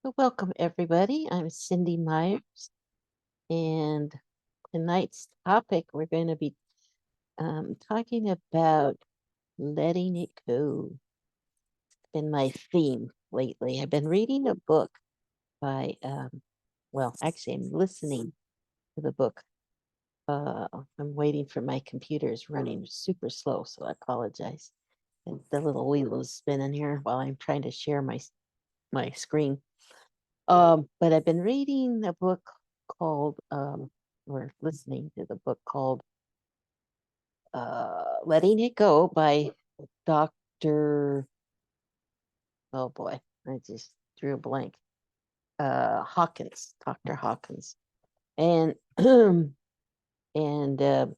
Well, welcome, everybody. I'm Cindy Myers, and tonight's topic we're going to be talking about letting it go. It's been my theme lately. I've been reading a book by, well, actually, I'm listening to the book. Uh, I'm waiting for my computer's running super slow, so I apologize. And the little wheel is spinning here while I'm trying to share my screen. But I've been reading a book called, or listening to the book called Letting It Go by Dr. Oh boy, I just drew a blank. Hawkins, Dr. Hawkins. And and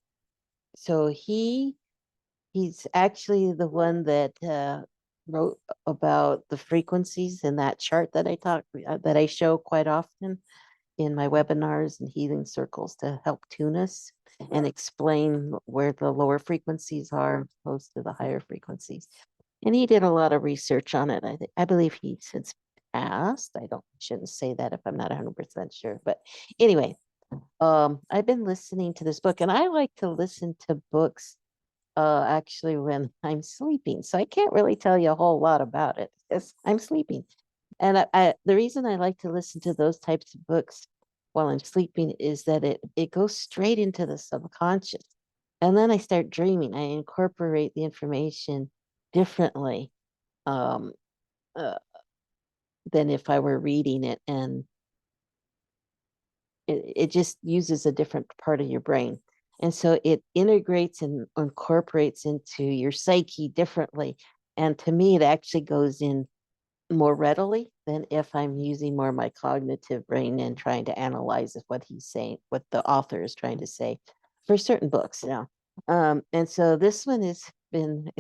so he's actually the one that wrote about the frequencies in that chart that that I show quite often in my webinars and healing circles to help tune us and explain where the lower frequencies are opposed to the higher frequencies. And he did a lot of research on it. I believe he since passed. I don't shouldn't say that if I'm not 100% sure. But anyway, I've been listening to this book, and I like to listen to books actually when I'm sleeping. So I can't really tell you a whole lot about it because I'm sleeping. And the reason I like to listen to those types of books while I'm sleeping is that it goes straight into the subconscious. And then I start dreaming. I incorporate the information differently um, uh, than if I were reading it. And it just uses a different part of your brain. And so it integrates and incorporates into your psyche differently. And to me, it actually goes in more readily than if I'm using more of my cognitive brain and trying to analyze what he's saying, what the author is trying to say for certain books. Now, and so this one has been,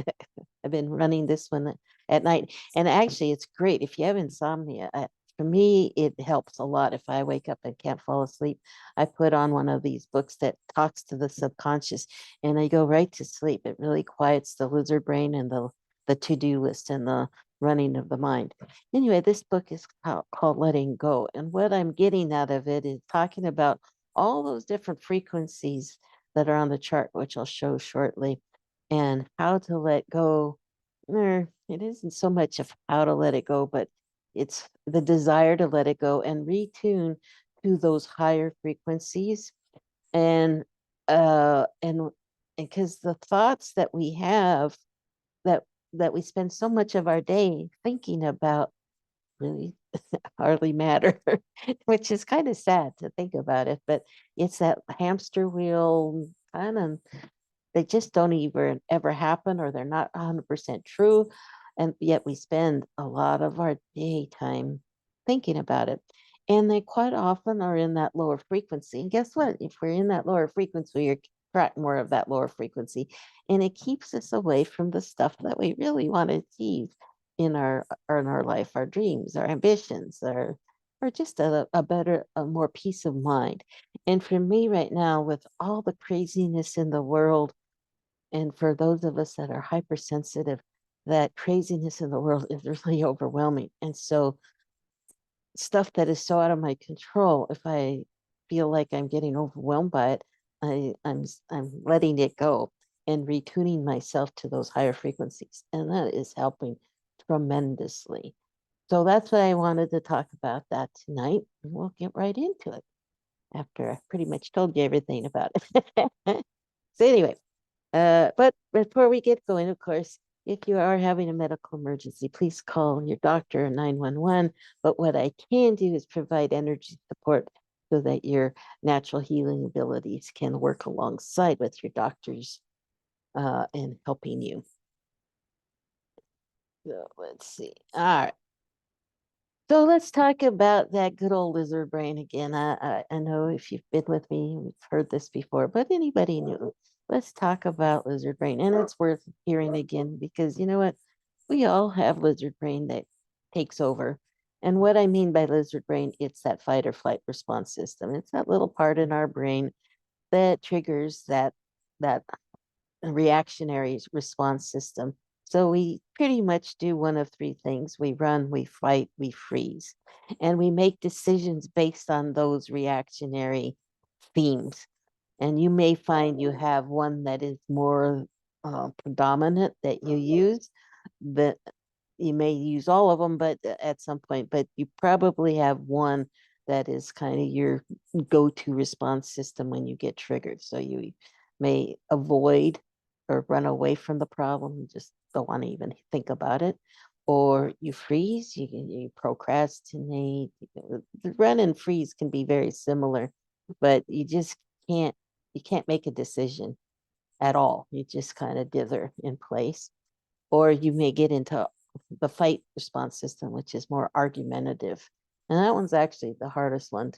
I've been running this one at night, and actually, it's great if you have insomnia. For me, it helps a lot if I wake up and can't fall asleep. I put on one of these books that talks to the subconscious, and I go right to sleep. It really quiets the lizard brain and the to-do list and the running of the mind. Anyway, this book is called Letting Go. And what I'm getting out of it is talking about all those different frequencies that are on the chart, which I'll show shortly, and how to let go. It isn't so much of how to let it go, but it's the desire to let it go and retune to those higher frequencies. And and because the thoughts that we have that we spend so much of our day thinking about really hardly matter, which is kind of sad to think about it. But it's that hamster wheel kind of, they just don't even ever happen, or they're not 100% true. And yet we spend a lot of our daytime thinking about it. And they quite often are in that lower frequency. And guess what? If we're in that lower frequency, you're attract more of that lower frequency. And it keeps us away from the stuff that we really want to achieve in our life, our dreams, our ambitions, or just a better, a more peace of mind. And for me right now, with all the craziness in the world, and for those of us that are hypersensitive, that craziness in the world is really overwhelming. And so stuff that is so out of my control, if I feel like I'm getting overwhelmed by it, I'm letting it go and retuning myself to those higher frequencies. And that is helping tremendously. So that's what I wanted to talk about that tonight. And we'll get right into it after I pretty much told you everything about it. So anyway, but before we get going, of course, if you are having a medical emergency, please call your doctor or 911. But what I can do is provide energy support so that your natural healing abilities can work alongside with your doctors in helping you. So let's see. All right. So let's talk about that good old lizard brain again. I know if you've been with me, we've heard this before, but anybody new, let's talk about lizard brain. And it's worth hearing again because you know what? We all have lizard brain that takes over. And what I mean by lizard brain, it's that fight or flight response system. It's that little part in our brain that triggers that reactionary response system. So we pretty much do one of three things: we run, we fight, we freeze. And we make decisions based on those reactionary themes. And you may find you have one that is more predominant that you use, but you may use all of them, but at some point, but you probably have one that is kind of your go-to response system when you get triggered. So you may avoid or run away from the problem, you just don't want to even think about it. Or you freeze, you procrastinate. The run and freeze can be very similar, but can't you can't make a decision at all. You just kind of dither in place. Or you may get into the fight response system, which is more argumentative. And that one's actually the hardest one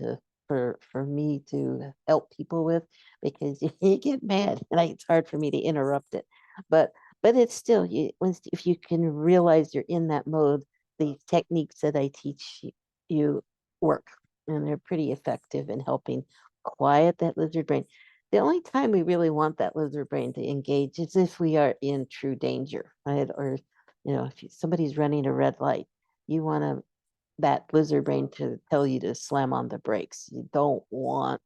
for me to help people with, because you get mad and it's hard for me to interrupt it. But it's still, if you can realize you're in that mode, the techniques that I teach you work, and they're pretty effective in helping quiet that lizard brain. The only time we really want that lizard brain to engage is if we are in true danger, right? Or, if somebody's running a red light, you want that lizard brain to tell you to slam on the brakes. You don't want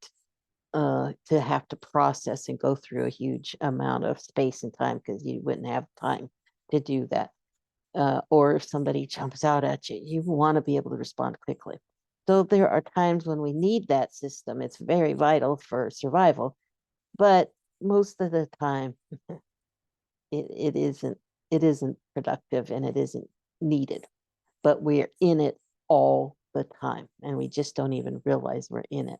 to have to process and go through a huge amount of space and time, because you wouldn't have time to do that. Or if somebody jumps out at you, you want to be able to respond quickly. So there are times when we need that system. It's very vital for survival, but most of the time it isn't productive and it isn't needed. But we're in it all the time and we just don't even realize we're in it.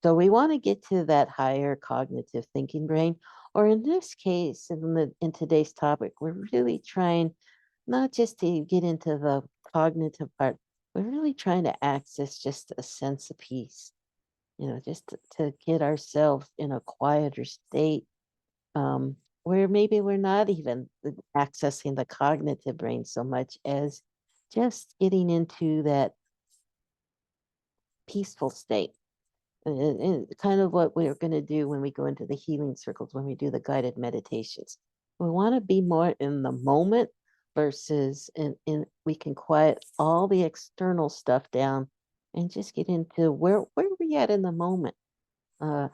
So we want to get to that higher cognitive thinking brain, or in this case, in today's topic, we're really trying not just to get into the cognitive part, we're really trying to access just a sense of peace, just to get ourselves in a quieter state, where maybe we're not even accessing the cognitive brain so much as just getting into that peaceful state. And kind of what we're going to do when we go into the healing circles, when we do the guided meditations. We want to be more in the moment versus we can quiet all the external stuff down and just get into where are we at in the moment. I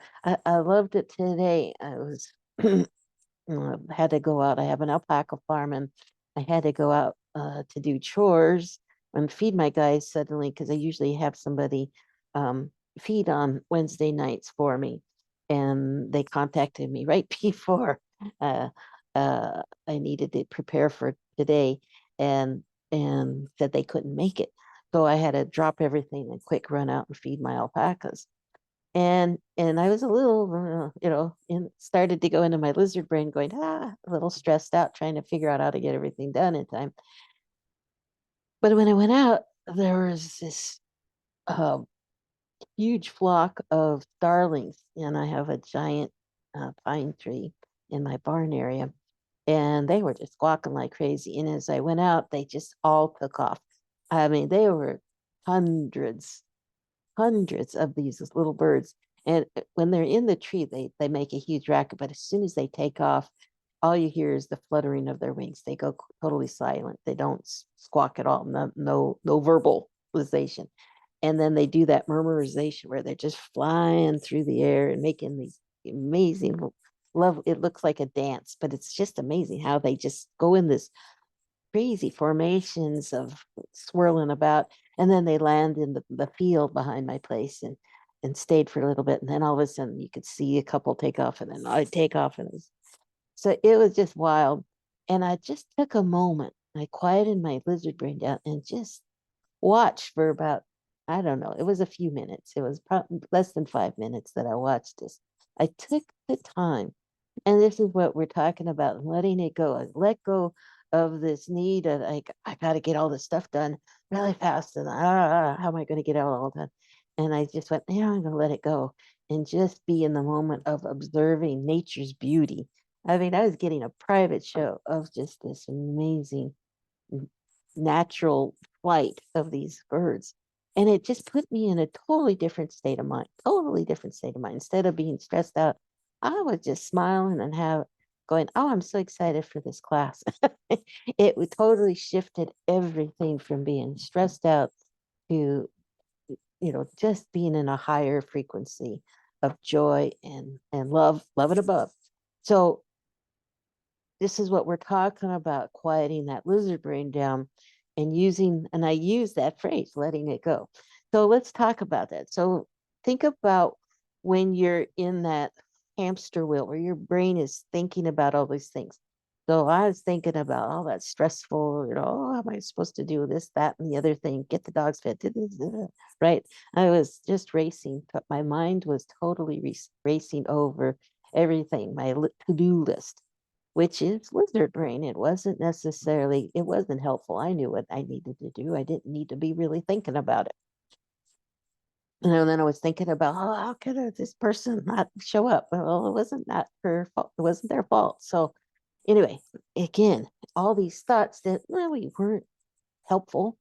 loved it today. I was had to go out. I have an alpaca farm, and I had to go out to do chores and feed my guys suddenly, because I usually have somebody um, feed on Wednesday nights for me. And they contacted me right before uh, I needed to prepare for today, and said they couldn't make it. So I had to drop everything and quick run out and feed my alpacas. And I was a little, started to go into my lizard brain, going, a little stressed out, trying to figure out how to get everything done in time. But when I went out, there was this uh, huge flock of starlings, and I have a giant pine tree in my barn area, and they were just squawking like crazy. And as I went out, they just all took off. I mean, they were hundreds hundreds of these little birds. And when they're in the tree, they make a huge racket. But as soon as they take off, all you hear is the fluttering of their wings. They go totally silent. They don't squawk at all. No verbalization. And then they do that murmurization where they're just flying through the air and making these amazing love. It looks like a dance, but it's just amazing how they just go in this crazy formations of swirling about, and then they land in the field behind my place, and stayed for a little bit, and then all of a sudden you could see a couple take off, and then I take off, and so it was just wild. And I just took a moment, I quieted my lizard brain down and just watched for about, I don't know, it was a few minutes, it was probably less than 5 minutes that I watched this. I took the time, and this is what we're talking about, letting it go. I let go of this need of, like, I got to get all this stuff done really fast. And how am I going to get it all done? And I just went, yeah, I'm going to let it go and just be in the moment of observing nature's beauty. I mean, I was getting a private show of just this amazing natural flight of these birds. And it just put me in a totally different state of mind, totally different state of mind. Instead of being stressed out, I was just smiling and going, oh, I'm so excited for this class. It would totally shifted everything from being stressed out to, just being in a higher frequency of joy and love and above. So this is what we're talking about, quieting that lizard brain down and I use that phrase, letting it go. So let's talk about that. So think about when you're in that hamster wheel where your brain is thinking about all these things. So I was thinking about all that stressful, oh, how am I supposed to do this, that, and the other thing, get the dogs fed, right? I was just racing. My mind was totally racing over everything, my to-do list, which is lizard brain. It wasn't helpful. I knew what I needed to do. I didn't need to be really thinking about it. And then I was thinking about, oh, how could this person not show up? Well, it wasn't not her fault. It wasn't their fault. So anyway, again, all these thoughts that really weren't helpful,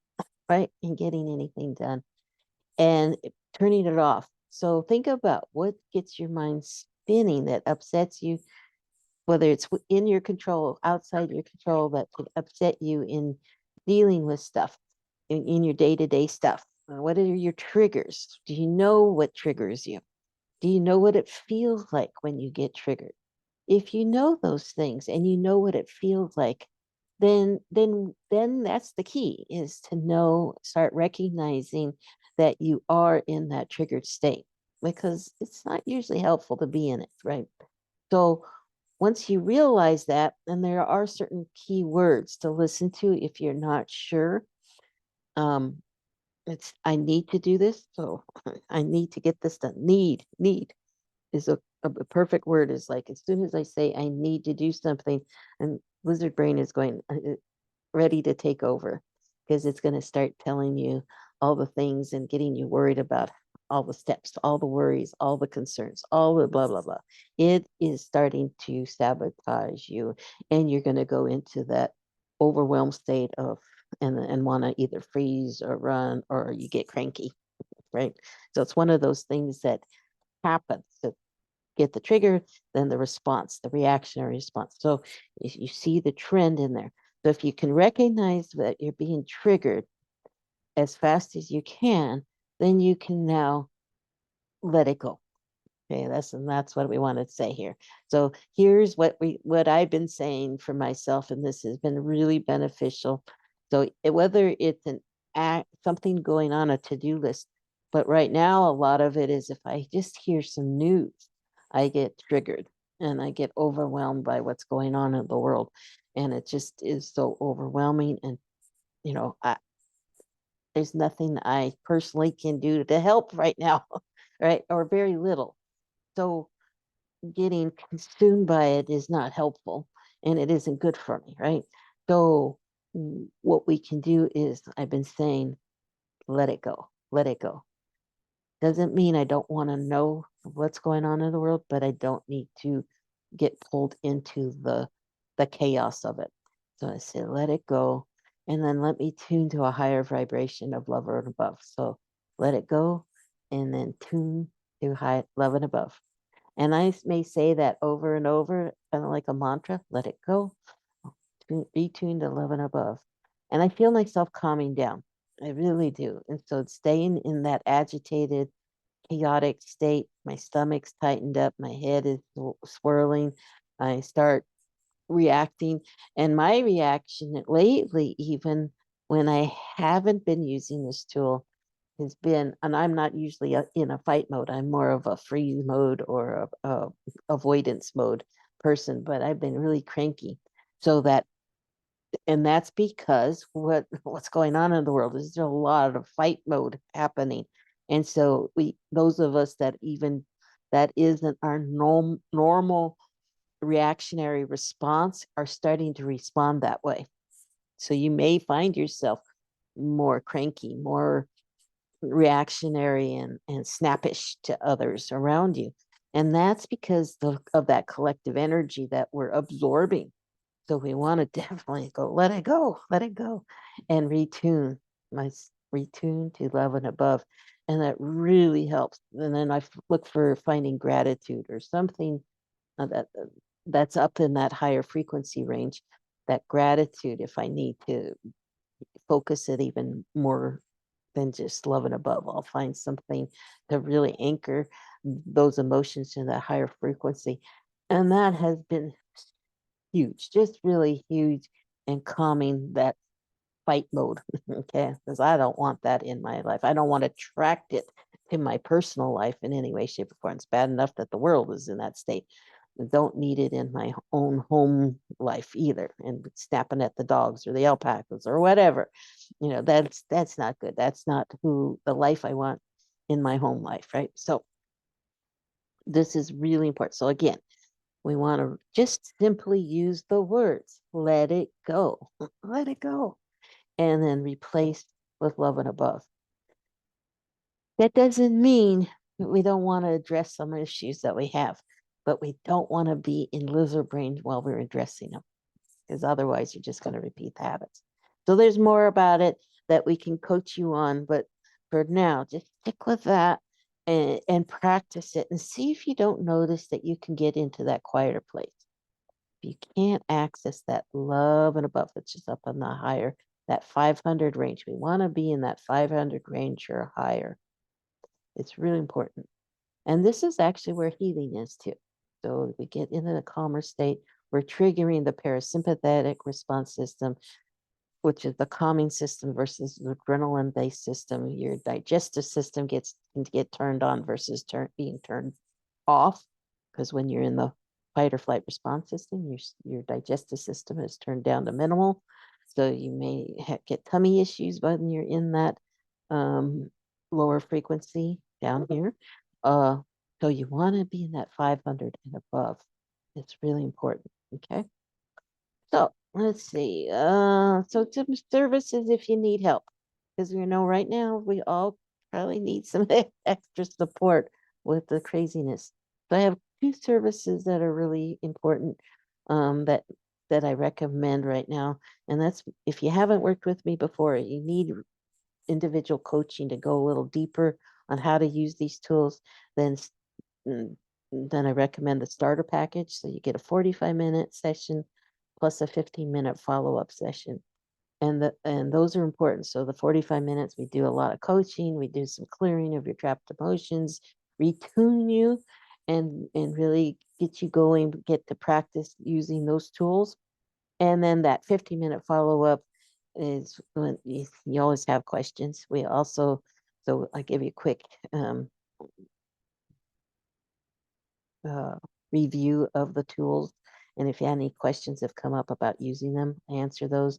right, in getting anything done and turning it off. So think about what gets your mind spinning that upsets you, whether it's in your control, outside your control, that could upset you in dealing with stuff in your day to day stuff. What are your triggers? Do you know what triggers you? Do you know what it feels like when you get triggered? If you know those things and you know what it feels like, then that's the key, is to know, start recognizing that you are in that triggered state, because it's not usually helpful to be in it, right? So once you realize that, and there are certain key words to listen to if you're not sure. Um, it's I need to do this, so I need to get this done. Need is a perfect word. Is like as soon as I say I need to do something, and lizard brain is going, ready to take over, because it's going to start telling you all the things and getting you worried about all the steps, all the worries, all the concerns, all the blah, blah, blah. It is starting to sabotage you, and you're going to go into that overwhelmed state of and want to either freeze or run, or you get cranky, right? So it's one of those things that happens. So get the trigger, then the response, the reactionary response. So if you see the trend in there. So if you can recognize that you're being triggered as fast as you can, then you can now let it go. Okay, that's what we wanted to say here. So here's what I've been saying for myself, and this has been really beneficial. So whether it's an act, something going on a to-do list, but right now a lot of it is if I just hear some news, I get triggered and I get overwhelmed by what's going on in the world, and it just is so overwhelming. And I, there's nothing I personally can do to help right now, right? Or very little. So getting consumed by it is not helpful, and it isn't good for me, right? So what we can do is, I've been saying, let it go, let it go. Doesn't mean I don't want to know what's going on in the world, but I don't need to get pulled into the chaos of it. So I say, let it go, and then let me tune to a higher vibration of love and above. So let it go, and then tune to high love and above. And I may say that over and over, kind of like a mantra, let it go, retune to love and above. And I feel myself calming down. I really do. And so staying in that agitated, chaotic state, my stomach's tightened up, my head is swirling. I start reacting. And my reaction lately, even when I haven't been using this tool, has been, and I'm not usually in a fight mode. I'm more of a freeze mode or a avoidance mode person, but I've been really cranky. So that, and that's because what's going on in the world is there's a lot of fight mode happening. And so those of us that isn't our normal reactionary response, are starting to respond that way. So you may find yourself more cranky, more reactionary and snappish to others around you. And that's because of that collective energy that we're absorbing. So we want to definitely let it go, and my retune to love and above. And that really helps. And then I look for finding gratitude or something that that's up in that higher frequency range. That gratitude, if I need to focus it even more than just love and above, I'll find something to really anchor those emotions to that higher frequency. And that has been huge, just really huge, and calming that fight mode. Okay. Because I don't want that in my life. I don't want to attract it to my personal life in any way, shape, or form. It's bad enough that the world is in that state. I don't need it in my own home life either. And snapping at the dogs or the alpacas or whatever. That's not good. That's not who the life I want in my home life, right? So this is really important. So again, we want to just simply use the words, let it go, let it go, and then replace with love and above. That doesn't mean that we don't want to address some issues that we have, but we don't want to be in lizard brain while we're addressing them, because otherwise you're just going to repeat the habits. So there's more about it that we can coach you on, but for now, just stick with that and practice it and see if you don't notice that you can get into that quieter place. If you can't access that love and above, it's just up on the higher, that 500 range. We want to be in that 500 range or higher. It's really important. And this is actually where healing is too. So we get into the calmer state. We're triggering the parasympathetic response system, which is the calming system versus the adrenaline based system. Your digestive system can get turned on versus being turned off. Because when you're in the fight or flight response system, your digestive system is turned down to minimal. So you may get tummy issues when you're in that um, lower frequency down here. Uh, so you want to be in that 500 and above. It's really important. Okay. So let's see. So some services if you need help, because right now we all probably need some extra support with the craziness. So I have two services that are really important that I recommend right now, and that's if you haven't worked with me before, you need individual coaching to go a little deeper on how to use these tools, then mm, then I recommend the starter package. So you get a 45-minute session plus a 15-minute follow-up session. And those are important. So the 45 minutes, we do a lot of coaching, we do some clearing of your trapped emotions, retune you, and really get you going, get to practice using those tools. And then that 15-minute follow-up is when you always have questions. We also, so I give you a quick uh, review of the tools. And if you have any questions have come up about using them, answer those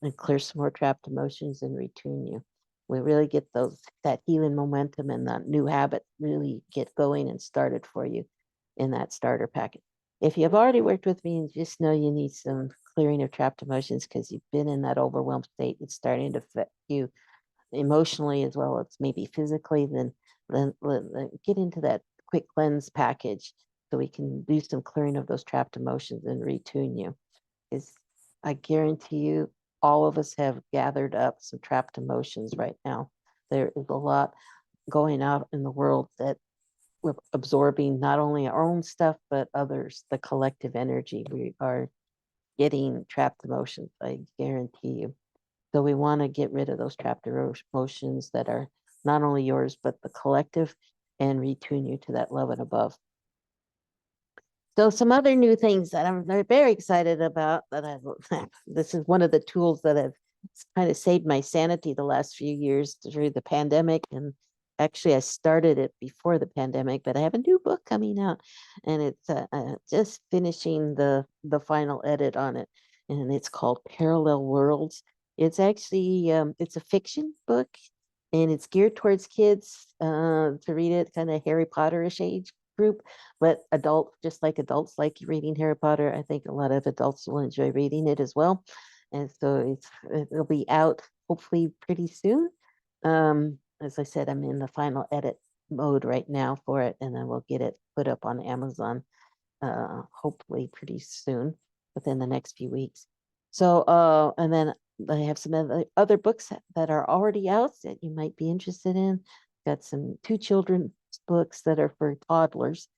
and clear some more trapped emotions and retune you. We really get that healing momentum and that new habit really get going and started for you in that starter packet. If you've already worked with me and just know you need some clearing of trapped emotions because you've been in that overwhelmed state, it's starting to affect you emotionally as well as maybe physically, then get into that quick cleanse package so we can do some clearing of those trapped emotions and retune you. Is I guarantee you, all of us have gathered up some trapped emotions right now. There is a lot going out in the world that we're absorbing not only our own stuff, but others, the collective energy. We are getting trapped emotions, I guarantee you. So we want to get rid of those trapped emotions that are not only yours, but the collective and retune you to that love and above. So some other new things that I'm very excited about that this is one of the tools that have kind of saved my sanity the last few years through the pandemic. And actually I started it before the pandemic, but I have a new book coming out and it's just finishing the final edit on it. And it's called Parallel Worlds. It's actually, it's a fiction book and it's geared towards kids to read it, kind of Harry Potter-ish age group, but just like adults like reading Harry Potter, I think a lot of adults will enjoy reading it as well. And so it'll be out hopefully pretty soon. As I said, I'm in the final edit mode right now for it, and then we'll get it put up on Amazon hopefully pretty soon within the next few weeks. So, and then I have some other books that are already out that you might be interested in. Got some two children's books that are for toddlers.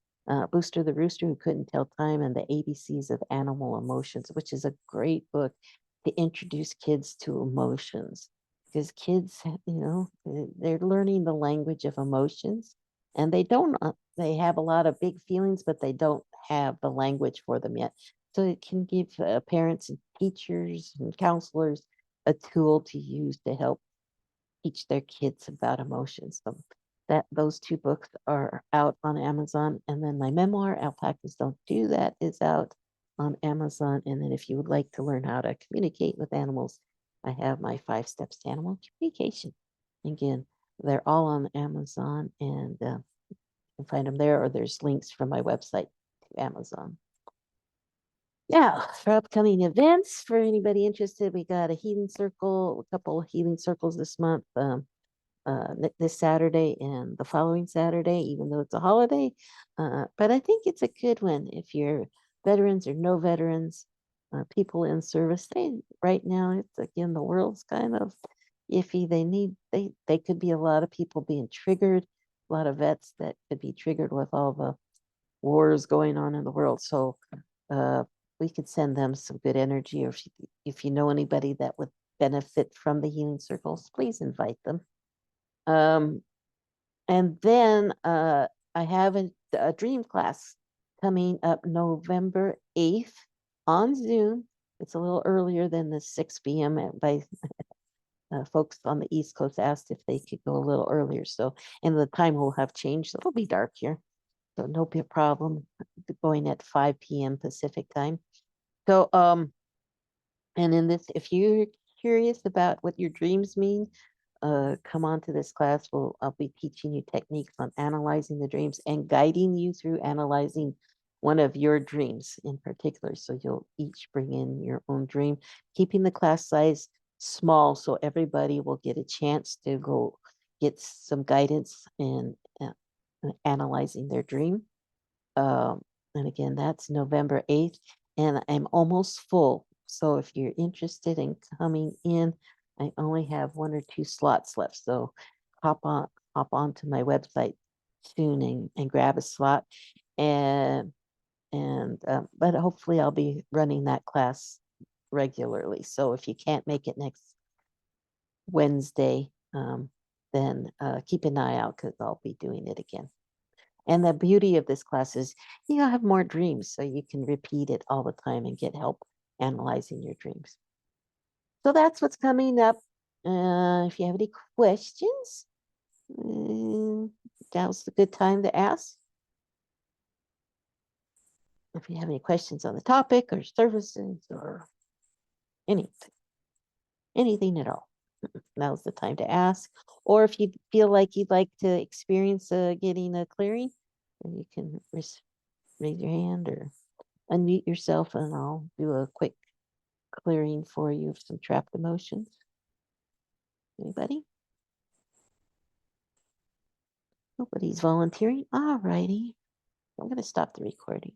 Booster the Rooster Who Couldn't Tell Time and the ABCs of Animal Emotions, which is a great book to introduce kids to emotions. Because kids, they're learning the language of emotions, and they have a lot of big feelings, but they don't have the language for them yet. So it can give parents and teachers and counselors a tool to use to help teach their kids about emotions. So that those two books are out on Amazon, and then my memoir, Alpacas Don't Do That, is out on Amazon. And then if you would like to learn how to communicate with animals, I have my 5 steps to animal communication. Again, they're all on Amazon, and you can find them there, or there's links from my website to Amazon. Now, for upcoming events, for anybody interested, we got a healing circle, a couple of healing circles this month. This Saturday and the following Saturday, even though it's a holiday. But I think it's a good one if you're veterans or no veterans, people in service. Right now, it's again, the world's kind of iffy. They could be a lot of people being triggered, a lot of vets that could be triggered with all the wars going on in the world. So uh, we could send them some good energy, or if you know anybody that would benefit from the healing circles, please invite them. Um, and then I have a dream class coming up November 8th on Zoom. It's a little earlier than the 6 p.m. By folks on the East Coast asked if they could go a little earlier. So, and the time will have changed. So it'll be dark here. So no problem going at 5 p.m. Pacific time. So, and in this, if you're curious about what your dreams mean, come on to this class. I'll be teaching you techniques on analyzing the dreams and guiding you through analyzing one of your dreams in particular. So you'll each bring in your own dream, keeping the class size small so everybody will get a chance to go get some guidance in analyzing their dream. Um, and again, that's November 8th, and I'm almost full. So if you're interested in coming in, I only have 1 or 2 slots left. So hop on to my website soon and grab a slot. And but hopefully I'll be running that class regularly. So if you can't make it next Wednesday, then keep an eye out because I'll be doing it again. And the beauty of this class is you'll have more dreams, so you can repeat it all the time and get help analyzing your dreams. So that's what's coming up. If you have any questions, now's a good time to ask. If you have any questions on the topic or services or anything at all, now's the time to ask. Or if you feel like you'd like to experience getting a clearing, then you can raise your hand or unmute yourself, and I'll do a quick clearing for you of some trapped emotions. Anybody? Nobody's volunteering. All righty. I'm going to stop the recording.